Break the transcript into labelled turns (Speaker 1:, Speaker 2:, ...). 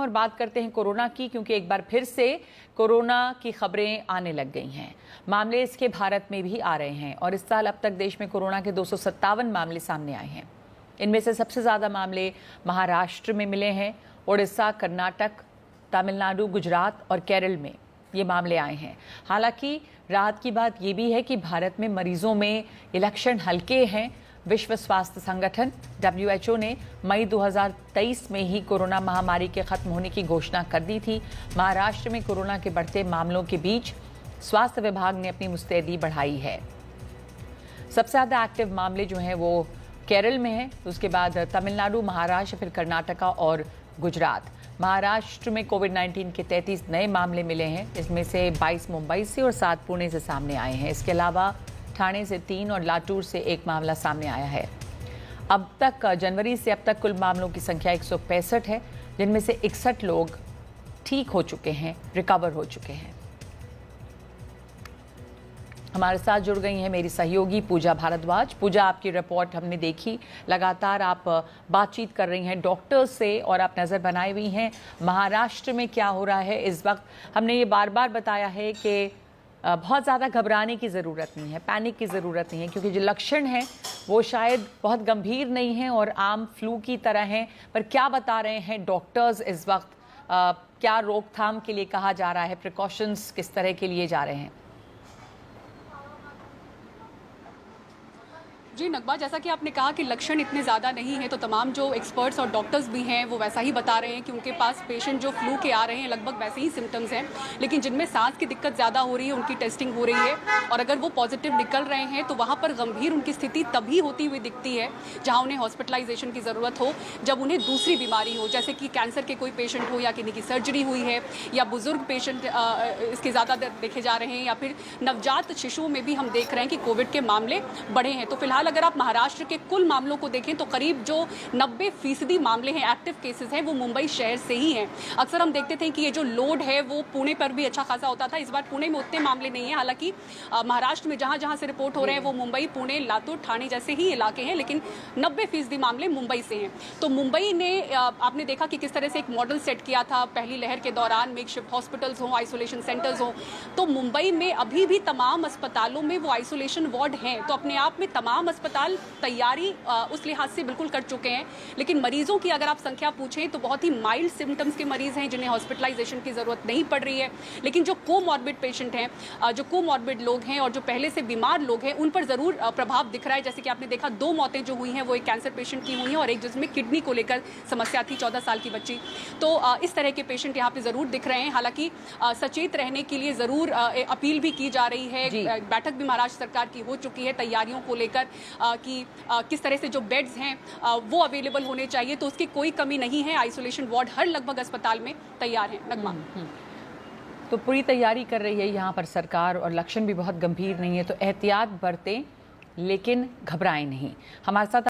Speaker 1: और बात करते हैं कोरोना की, क्योंकि एक बार फिर से कोरोना की खबरें आने लग गई हैं। मामले इसके भारत में भी आ रहे हैं और इस साल अब तक देश में कोरोना के 257 मामले सामने आए हैं। इनमें से सबसे ज़्यादा मामले महाराष्ट्र में मिले हैं। उड़ीसा, कर्नाटक, तमिलनाडु, गुजरात और केरल में ये मामले आए हैं। हालांकि राहत की बात ये भी है कि भारत में मरीजों में ये लक्षण हल्के हैं। विश्व स्वास्थ्य संगठन WHO ने मई 2023 में ही कोरोना महामारी के खत्म होने की घोषणा कर दी थी। महाराष्ट्र में कोरोना के बढ़ते मामलों के बीच स्वास्थ्य विभाग ने अपनी मुस्तैदी बढ़ाई है। सबसे ज़्यादा एक्टिव मामले जो हैं वो केरल में हैं, उसके बाद तमिलनाडु, महाराष्ट्र, फिर कर्नाटका और गुजरात। महाराष्ट्र में कोविड-19 के 33 नए मामले मिले हैं। इसमें से 22 मुंबई से और 7 पुणे से सामने आए हैं। इसके अलावा ठाणे से 3 और लातूर से 1 मामला सामने आया है। अब तक जनवरी से अब तक कुल मामलों की संख्या 165 है, जिनमें से 61 लोग ठीक हो चुके हैं, रिकवर हो चुके हैं। हमारे साथ जुड़ गई हैं मेरी सहयोगी पूजा भारद्वाज। पूजा, आपकी रिपोर्ट हमने देखी, लगातार आप बातचीत कर रही हैं डॉक्टर्स से और आप नज़र बनाए हुई हैं महाराष्ट्र में क्या हो रहा है इस वक्त। हमने ये बार बार बताया है कि बहुत ज़्यादा घबराने की ज़रूरत नहीं है, पैनिक की ज़रूरत नहीं है, क्योंकि जो लक्षण हैं वो शायद बहुत गंभीर नहीं हैं और आम फ्लू की तरह हैं। पर क्या बता रहे हैं डॉक्टर्स इस वक्त, क्या रोकथाम के लिए कहा जा रहा है, प्रिकॉशंस किस तरह के लिए जा रहे हैं?
Speaker 2: जी नकबा, जैसा कि आपने कहा कि लक्षण इतने ज़्यादा नहीं हैं, तो तमाम जो एक्सपर्ट्स और डॉक्टर्स भी हैं वो वैसा ही बता रहे हैं कि उनके पास पेशेंट जो फ्लू के आ रहे हैं लगभग वैसे ही सिम्टम्स हैं, लेकिन जिनमें सांस की दिक्कत ज़्यादा हो रही है उनकी टेस्टिंग हो रही है और अगर वो पॉजिटिव निकल रहे हैं तो वहाँ पर गंभीर उनकी स्थिति तभी होती हुई दिखती है जहाँ उन्हें हॉस्पिटलाइजेशन की ज़रूरत हो, जब उन्हें दूसरी बीमारी हो, जैसे कि कैंसर के कोई पेशेंट हो या किडनी की सर्जरी हुई है या बुजुर्ग पेशेंट इसके ज़्यादा देखे जा रहे हैं, या फिर नवजात शिशुओं में भी हम देख रहे हैं कि कोविड के मामले बढ़े हैं। तो फिलहाल अगर आप महाराष्ट्र के कुल मामलों को देखें तो करीब जो 90% मामले हैं, एक्टिव केसेस हैं, वो मुंबई शहर से ही हैं। अक्सर हम देखते थे कि ये जो लोड है वो पुणे पर भी अच्छा खासा होता था। इस बार पुणे में उतने मामले नहीं हैं, हालांकि महाराष्ट्र में जहां जहां से रिपोर्ट हो रहे हैं वो मुंबई, पुणे, लातूर, ठाणे जैसे ही इलाके हैं, लेकिन 90% मामले मुंबई से हैं। तो मुंबई ने आपने देखा कि किस तरह से एक मॉडल सेट किया था पहली लहर के दौरान, मेकशिफ्ट हॉस्पिटल्स हों, आइसोलेशन सेंटर्स हों। तो मुंबई में अभी भी तमाम अस्पतालों में वो आइसोलेशन वार्ड हैं, तो अपने आप में तमाम अस्पताल तैयारी उस लिहाज से बिल्कुल कर चुके हैं। लेकिन मरीजों की अगर आप संख्या पूछें तो बहुत ही माइल्ड सिम्टम्स के मरीज हैं जिन्हें हॉस्पिटलाइजेशन की जरूरत नहीं पड़ रही है। लेकिन जो कोमॉर्बिड पेशेंट हैं, जो कोमॉर्बिड लोग हैं और जो पहले से बीमार लोग हैं, उन पर जरूर प्रभाव दिख रहा है। जैसे कि आपने देखा 2 मौतें जो हुई हैं वो एक कैंसर पेशेंट की हुई हैं और एक जिसमें किडनी को लेकर समस्या थी, 14 साल की बच्ची। तो इस तरह के पेशेंट यहाँ पे जरूर दिख रहे हैं। हालांकि सचेत रहने के लिए जरूर अपील भी की जा रही है। बैठक भी महाराष्ट्र सरकार की हो चुकी है तैयारियों को लेकर कि किस तरह से जो बेड्स हैं वो अवेलेबल होने चाहिए, तो उसकी कोई कमी नहीं है। आइसोलेशन वार्ड हर लगभग अस्पताल में तैयार है। नगमा,
Speaker 1: तो पूरी तैयारी कर रही है यहाँ पर सरकार और लक्षण भी बहुत गंभीर नहीं है, तो एहतियात बरतें लेकिन घबराएं नहीं। हमारे साथ